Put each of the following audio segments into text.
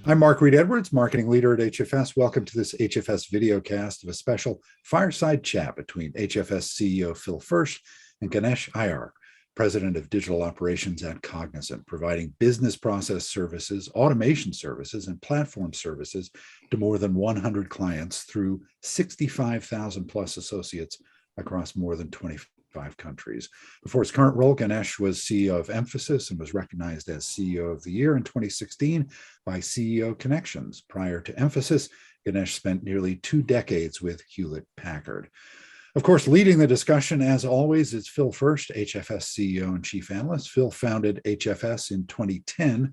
I'm Mark Reed Edwards, marketing leader at HFS. Welcome to this HFS videocast of a special fireside chat between HFS CEO Phil Fersht and Ganesh Ayyar, president of digital operations at Cognizant, providing business process services, automation services, and platform services to more than 100 clients through 65,000 plus associates across more than 25 countries. Before his current role, Ganesh was CEO of Mphasis and was recognized as CEO of the Year in 2016 by CEO Connections. Prior to Mphasis, Ganesh spent nearly 2 decades with Hewlett-Packard. Of course, leading the discussion, as always, is Phil Fersht, HFS CEO and Chief Analyst. Phil founded HFS in 2010,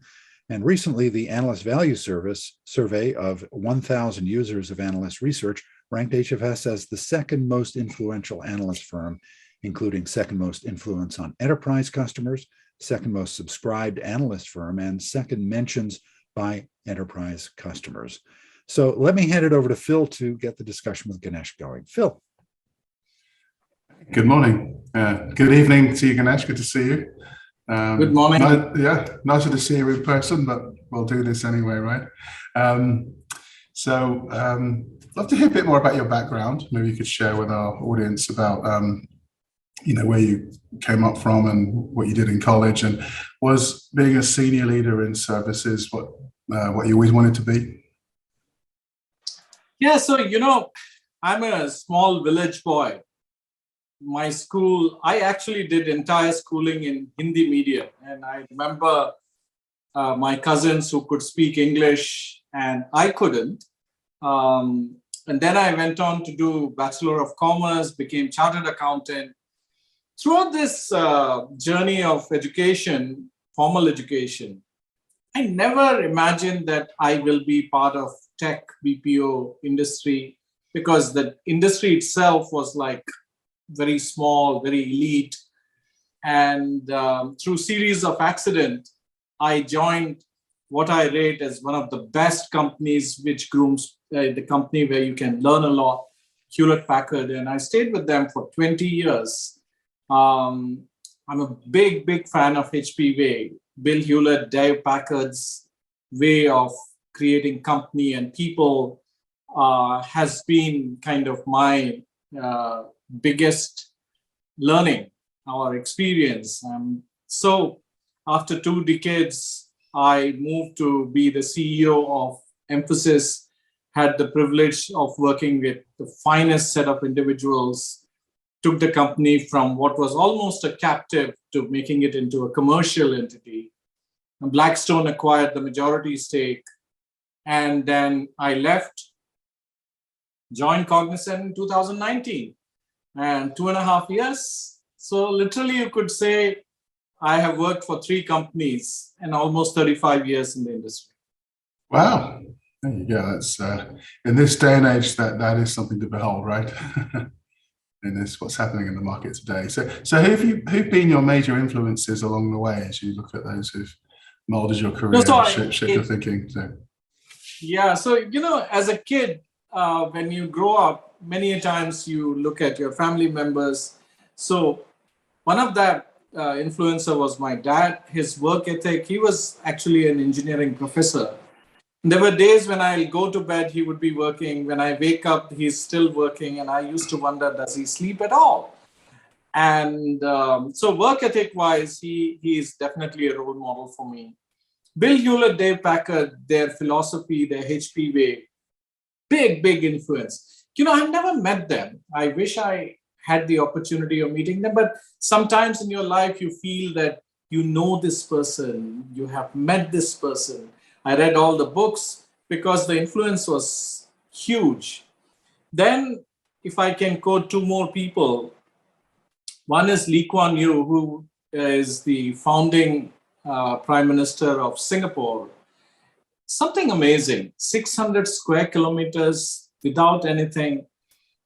and recently the Analyst Value Service survey of 1,000 users of analyst research ranked HFS as the second most influential analyst firm, including second most influence on enterprise customers, second most subscribed analyst firm, and second mentions by enterprise customers. So let me hand it over to Phil to get the discussion with Ganesh going. Phil. Good morning. Good evening to you, Ganesh. Good to see you. Good morning. Nicer to see you in person, but we'll do this anyway, right? Love to hear a bit more about your background. Maybe you could share with our audience about where you came up from and what you did in college, and was being a senior leader in services what you always wanted to be? Yeah, so I'm a small village boy. My school, I actually did entire schooling in Hindi medium, and I remember my cousins who could speak English and I couldn't. And then I went on to do Bachelor of Commerce, became chartered accountant. Throughout this journey of education, formal education, I never imagined that I will be part of tech BPO industry, because the industry itself was like very small, very elite. And through series of accidents, I joined what I rate as one of the best companies, which grooms the company where you can learn a lot, Hewlett-Packard. And I stayed with them for 20 years. I'm a big fan of HP way. Bill Hewlett, Dave Packard's way of creating company and people has been kind of my biggest learning or experience. So after 2 decades, I moved to be the CEO of Mphasis, had the privilege of working with the finest set of individuals, took the company from what was almost a captive to making it into a commercial entity. And Blackstone acquired the majority stake. And then I left, joined Cognizant in 2019, and 2.5 years. So literally you could say I have worked for 3 companies and almost 35 years in the industry. Wow. There you go. That's in this day and age, that is something to behold, right? In this, what's happening in the market today. So who've been your major influences along the way as you look at those who've molded your career and shaped your thinking? Yeah, so as a kid, when you grow up, many times you look at your family members. So one of that influencer was my dad. His work ethic, he was actually an engineering professor. There were days when I'll go to bed, he would be working. When I wake up, he's still working. And I used to wonder, does he sleep at all? And so work ethic-wise, he is definitely a role model for me. Bill Hewlett, Dave Packard, their philosophy, their HP way, big influence. I've never met them. I wish I had the opportunity of meeting them. But sometimes in your life, you feel that you know this person, you have met this person. I read all the books because the influence was huge. Then, if I can quote 2 more people, one is Lee Kuan Yew, who is the founding Prime Minister of Singapore. Something amazing, 600 square kilometers without anything.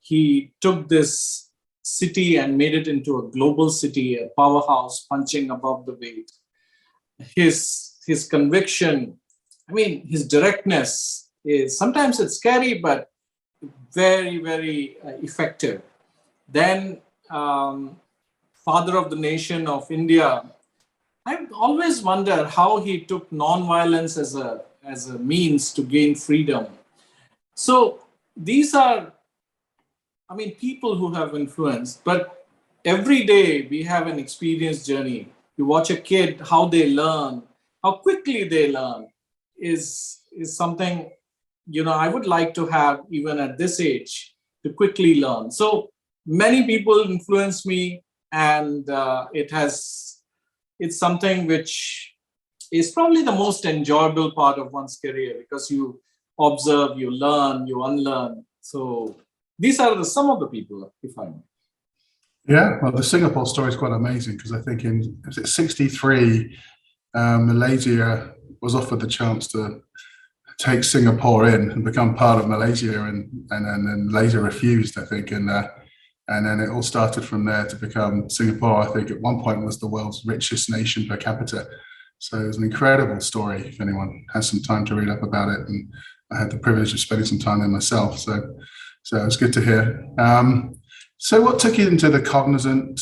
He took this city and made it into a global city, a powerhouse punching above the weight. His conviction, his directness is, sometimes it's scary, but very effective. Then father of the nation of India, I always wonder how he took non-violence as a a means to gain freedom. So these are, I mean, people who have influence, but every day we have an experience journey. You watch a kid, how they learn, how quickly they learn is something, I would like to have even at this age to quickly learn. So many people influence me, and it's something which is probably the most enjoyable part of one's career, because you observe, you learn, you unlearn. So these are some of the people, if I may. Yeah, well, the Singapore story is quite amazing, because I think in 63, Malaysia was offered the chance to take Singapore in and become part of Malaysia, and then later refused, I think, and then it all started from there to become Singapore. I think at one point was the world's richest nation per capita. So it was an incredible story. If anyone has some time to read up about it, and I had the privilege of spending some time there myself. So it's good to hear. So what took you into the Cognizant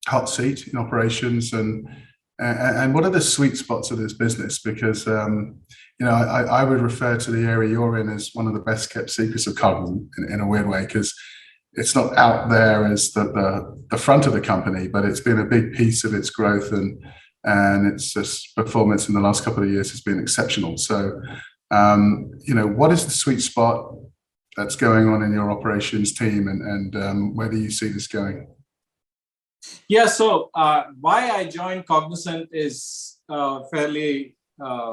hot seat in operations, and what are the sweet spots of this business? Because I would refer to the area you're in as one of the best kept secrets of Cognizant in a weird way, because it's not out there as the front of the company, but it's been a big piece of its growth, and its just performance in the last couple of years has been exceptional. So, what is the sweet spot that's going on in your operations team, and where do you see this going? Yeah, so why I joined Cognizant is fairly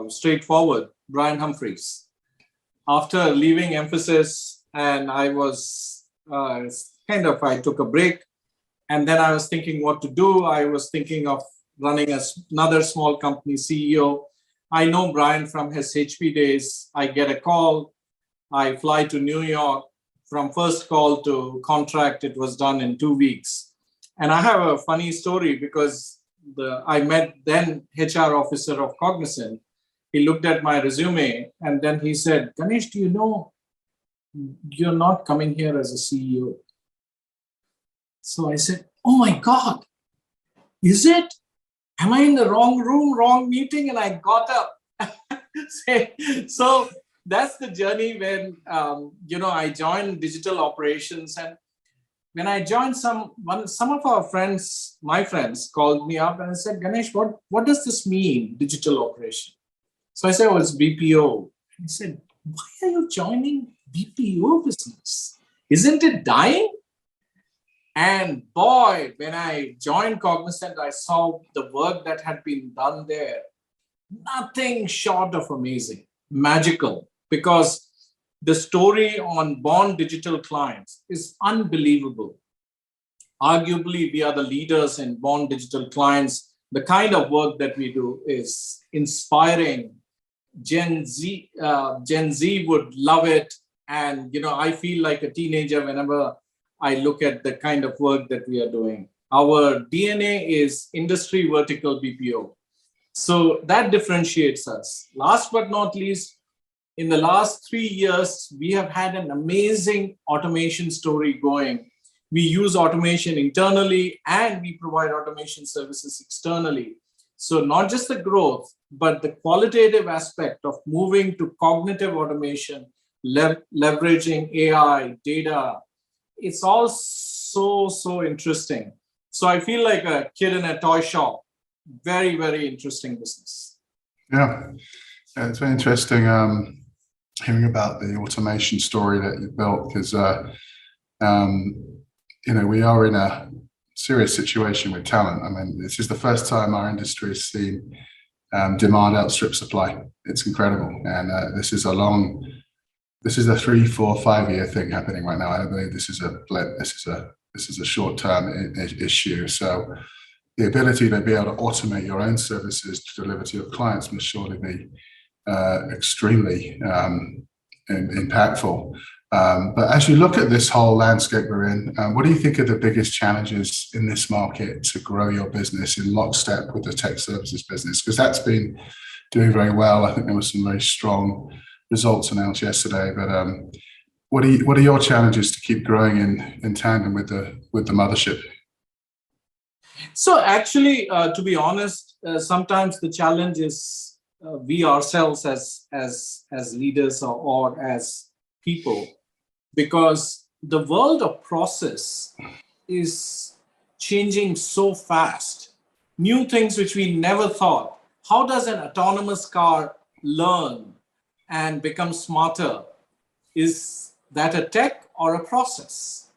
straightforward. Brian Humphreys. After leaving Mphasis, and I was I took a break, and then I was thinking what to do. I was thinking of running another small company CEO. I know Brian from his HP days. I get a call. I fly to New York. From first call to contract, it was done in 2 weeks. And I have a funny story, because I met then HR officer of Cognizant. He looked at my resume, and then he said, "Ganesh, do you know you're not coming here as a CEO?" So I said, "Oh my God, is it? Am I in the wrong room, wrong meeting?" And I got up. So that's the journey when, I joined digital operations. And when I joined, some of our friends, my friends, called me up and said, "Ganesh, what does this mean, digital operation?" So I said, "Oh, it's BPO." He said, "Why are you joining BPO business? Isn't it dying?" And boy, when I joined Cognizant, I saw the work that had been done there. Nothing short of amazing, magical, because the story on born digital clients is unbelievable. Arguably, we are the leaders in born digital clients. The kind of work that we do is inspiring. Gen Z would love it. And, I feel like a teenager whenever I look at the kind of work that we are doing. Our DNA is industry vertical BPO. So that differentiates us. Last but not least, in the last 3 years, we have had an amazing automation story going. We use automation internally, and we provide automation services externally. So not just the growth, but the qualitative aspect of moving to cognitive automation, leveraging AI, data, it's all so interesting. So I feel like a kid in a toy shop. Very, very interesting business. Yeah, it's very interesting hearing about the automation story that you built, because we are in a serious situation with talent. I mean, this is the first time our industry has seen demand outstrip supply. It's incredible, and this is a 3, 4, 5 year thing happening right now. I don't believe this is a blip. This is a short-term issue. So the ability to be able to automate your own services to deliver to your clients must surely be extremely impactful. But as you look at this whole landscape we're in, what do you think are the biggest challenges in this market to grow your business in lockstep with the tech services business? Because that's been doing very well. I think there were some very strong results announced yesterday. But what are your challenges to keep growing in tandem with the mothership? So actually, to be honest, sometimes the challenge is we ourselves as leaders or as people, because the world of process is changing so fast. New things which we never thought. How does an autonomous car learn and become smarter? Is that a tech or a process?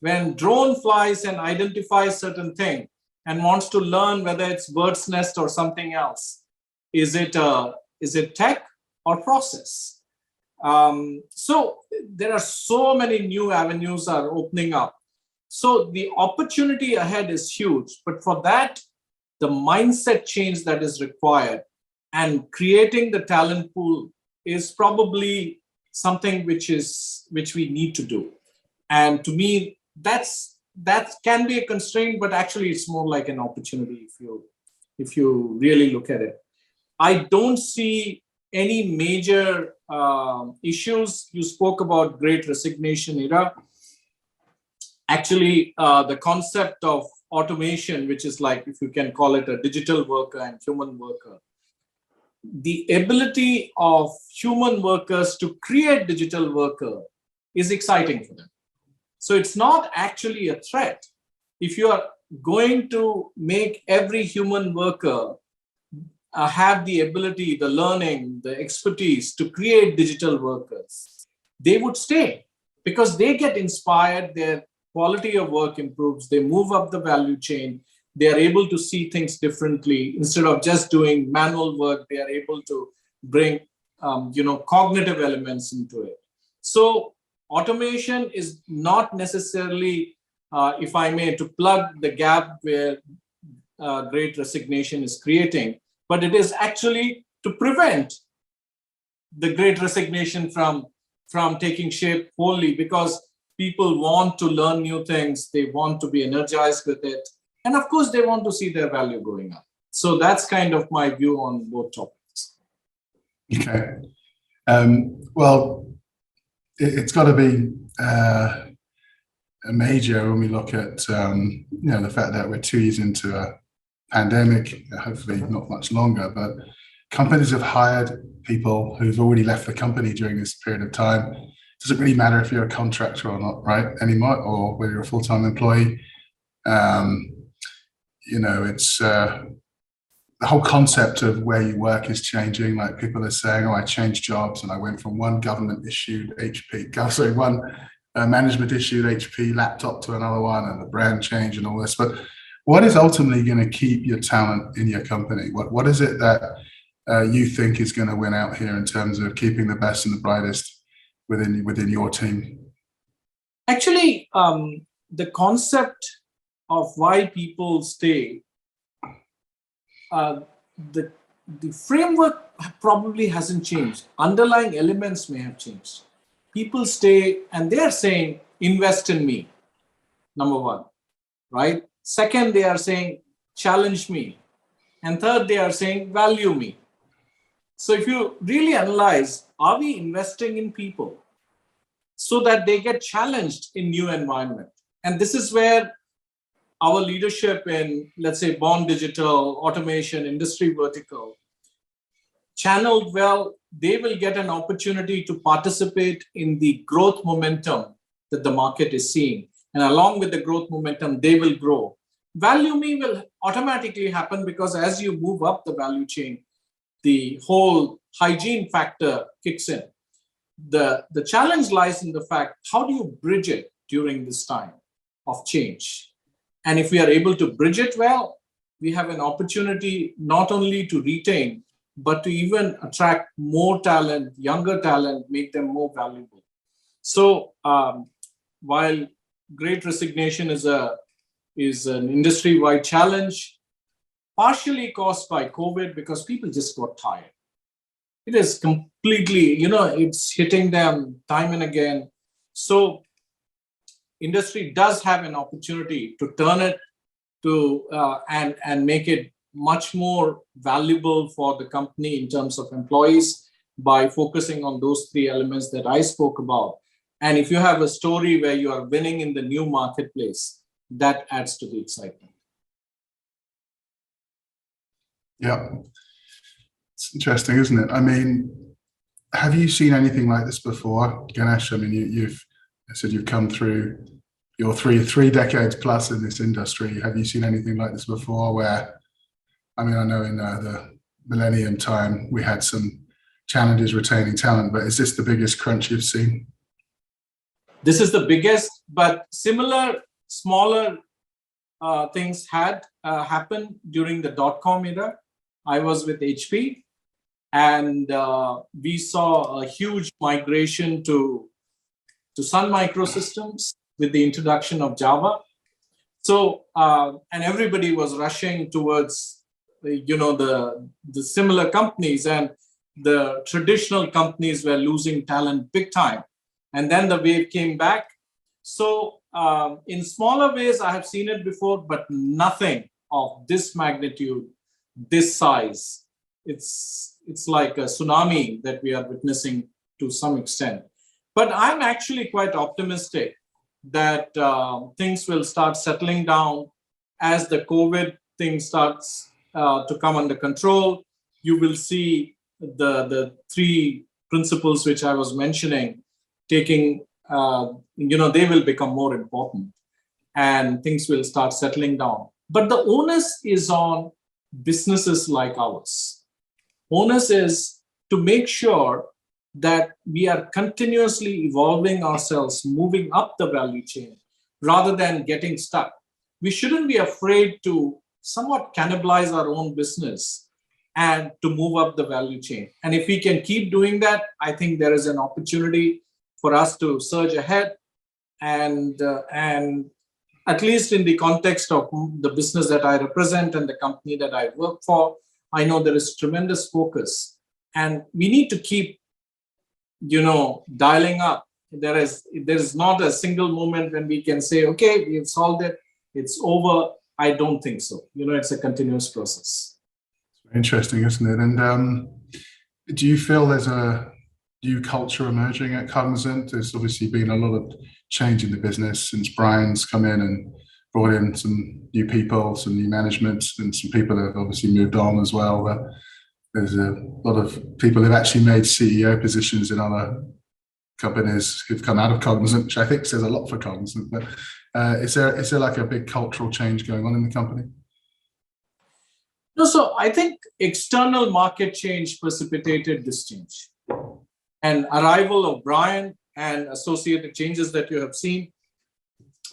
When drone flies and identifies certain thing and wants to learn whether it's bird's nest or something else, is it tech or process? So there are so many new avenues are opening up. So the opportunity ahead is huge, but for that, the mindset change that is required and creating the talent pool is probably something which we need to do. And to me, that can be a constraint, but actually it's more like an opportunity if you really look at it. I don't see any major issues. You spoke about Great Resignation era. Actually, the concept of automation, which is like, if you can call it a digital worker and human worker, the ability of human workers to create digital worker is exciting for them. So it's not actually a threat. If you are going to make every human worker have the ability, the learning, the expertise to create digital workers, they would stay because they get inspired, their quality of work improves, they move up the value chain, they are able to see things differently. Instead of just doing manual work, they are able to bring cognitive elements into it. So automation is not necessarily, if I may, to plug the gap where Great Resignation is creating, but it is actually to prevent the Great Resignation from taking shape wholly, because people want to learn new things, they want to be energized with it, and of course they want to see their value going up. So that's kind of my view on both topics. Okay. Well, it's got to be a major when we look at the fact that we're 2 years into a pandemic, hopefully not much longer, but companies have hired people who've already left the company during this period of time. It doesn't really matter if you're a contractor or not, right, anymore, or whether you're a full-time employee. It's the whole concept of where you work is changing. Like, people are saying, oh, I changed jobs and I went from one government-issued one management-issued HP laptop to another one, and the brand change and all this. But what is ultimately going to keep your talent in your company? What is it that you think is going to win out here in terms of keeping the best and the brightest within your team? Actually, the concept of why people stay, the framework probably hasn't changed. Underlying elements may have changed. People stay and they are saying, invest in me, number one, right? Second, they are saying, challenge me. And third, they are saying, value me. So if you really analyze, are we investing in people so that they get challenged in new environment? And this is where our leadership in, let's say, Born Digital, automation, industry vertical, channeled well, they will get an opportunity to participate in the growth momentum that the market is seeing. And along with the growth momentum, they will grow. Value me will automatically happen, because as you move up the value chain, the whole hygiene factor kicks in. The challenge lies in the fact, how do you bridge it during this time of change? And if we are able to bridge it well, we have an opportunity not only to retain, but to even attract more talent, younger talent, make them more valuable. So while Great Resignation is an industry-wide challenge, partially caused by COVID, because people just got tired. It is completely, it's hitting them time and again. So industry does have an opportunity to turn it to and make it much more valuable for the company in terms of employees by focusing on those three elements that I spoke about. And if you have a story where you are winning in the new marketplace, that adds to the excitement. Yeah. It's interesting, isn't it? I mean, have you seen anything like this before, Ganesh? I mean, you've said you've come through your three decades plus in this industry. Have you seen anything like this before? Where, I mean, I know in the millennium time we had some challenges retaining talent, but is this the biggest crunch you've seen? This is the biggest, but similar, smaller things had happened during the dot-com era. I was with HP, and we saw a huge migration to Sun Microsystems with the introduction of Java. So, and everybody was rushing towards, the similar companies, and the traditional companies were losing talent big time. And then the wave came back. So in smaller ways, I have seen it before, but nothing of this magnitude, this size. It's like a tsunami that we are witnessing to some extent. But I'm actually quite optimistic that things will start settling down as the COVID thing starts to come under control. You will see the three principles which I was mentioning taking, they will become more important, and things will start settling down. But the onus is on businesses like ours. Onus is to make sure that we are continuously evolving ourselves, moving up the value chain, rather than getting stuck. We shouldn't be afraid to somewhat cannibalize our own business and to move up the value chain. And if we can keep doing that, I think there is an opportunity for us to surge ahead. And at least in the context of the business that I represent and the company that I work for, I know there is tremendous focus, and we need to keep, dialing up. There is not a single moment when we can say, okay, we've solved it, it's over. I don't think so. It's a continuous process. Interesting, isn't it? And do you feel there's a new culture emerging at Cognizant? There's obviously been a lot of change in the business since Brian's come in and brought in some new people, some new management, and some people have obviously moved on as well. But there's a lot of people who've actually made CEO positions in other companies who've come out of Cognizant, which I think says a lot for Cognizant. But is there like a big cultural change going on in the company? No, so I think external market change precipitated this change. And arrival of Brian and associated changes that you have seen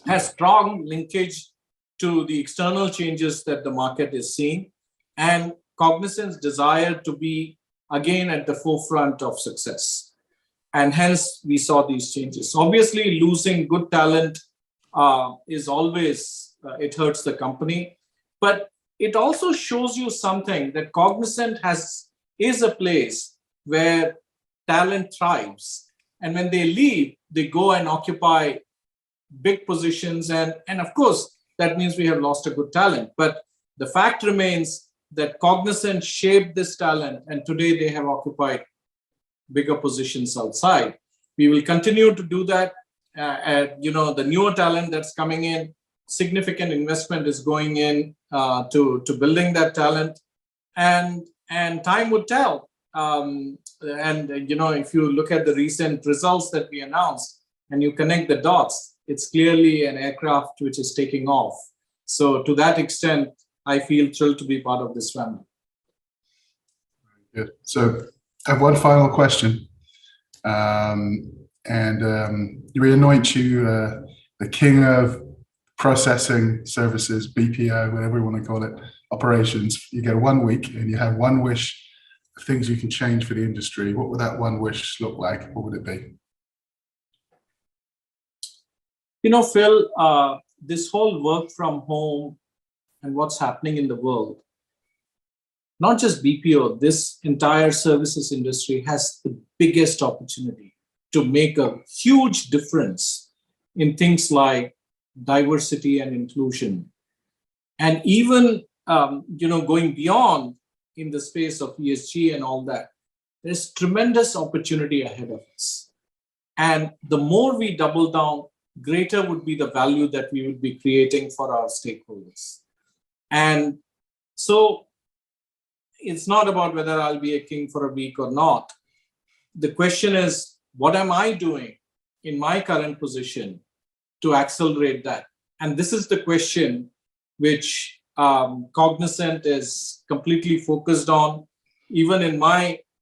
has strong linkage to the external changes that the market is seeing, and Cognizant's desire to be again at the forefront of success. And hence we saw these changes. Obviously, losing good talent is always, it hurts the company, but it also shows you something, that Cognizant is a place where talent thrives. And when they leave, they go and occupy big positions. And of course, that means we have lost a good talent. But the fact remains that Cognizant shaped this talent, and today they have occupied bigger positions outside. We will continue to do that. The newer talent that's coming in, significant investment is going in to building that talent, and time would tell. If you look at the recent results that we announced and you connect the dots, it's clearly an aircraft which is taking off. So to that extent, I feel thrilled to be part of this family. Good. So I have one final question. We anoint you the king of processing services, BPO, whatever you want to call it, operations. You get 1 week and you have one wish, things you can change for the industry. What would that one wish look like? What would it be? Phil, this whole work from home and what's happening in the world, not just BPO, this entire services industry has the biggest opportunity to make a huge difference in things like diversity and inclusion. And even, going beyond in the space of ESG and all that, there's tremendous opportunity ahead of us. And the more we double down, greater would be the value that we would be creating for our stakeholders. And so, it's not about whether I'll be a king for a week or not. The question is, what am I doing in my current position to accelerate that? And this is the question which Cognizant is completely focused on. Even in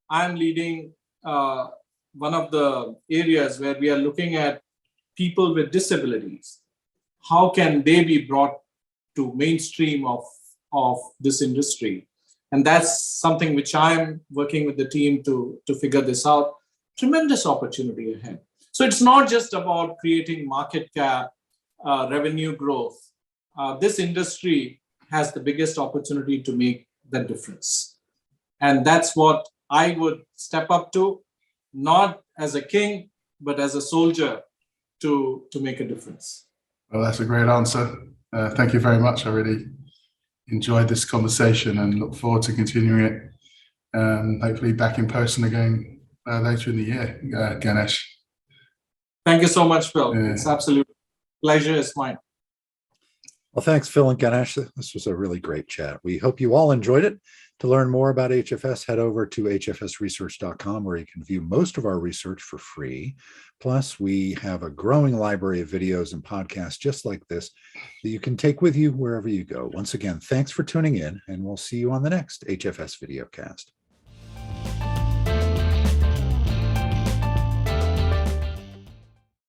I'm leading one of the areas where we are looking at people with disabilities. How can they be brought to mainstream of this industry? And that's something which I'm working with the team to figure this out. Tremendous opportunity ahead. So it's not just about creating market cap, revenue growth. This industry has the biggest opportunity to make that difference. And that's what I would step up to, not as a king, but as a soldier to make a difference. Well, that's a great answer. Thank you very much. I really enjoyed this conversation and look forward to continuing it, hopefully back in person again later in the year, Ganesh. Thank you so much, Phil. Yeah. It's absolute pleasure is mine. Well, thanks, Phil and Ganesh. This was a really great chat. We hope you all enjoyed it. To learn more about HFS, head over to hfsresearch.com, where you can view most of our research for free. Plus, we have a growing library of videos and podcasts just like this that you can take with you wherever you go. Once again, thanks for tuning in, and we'll see you on the next HFS videocast.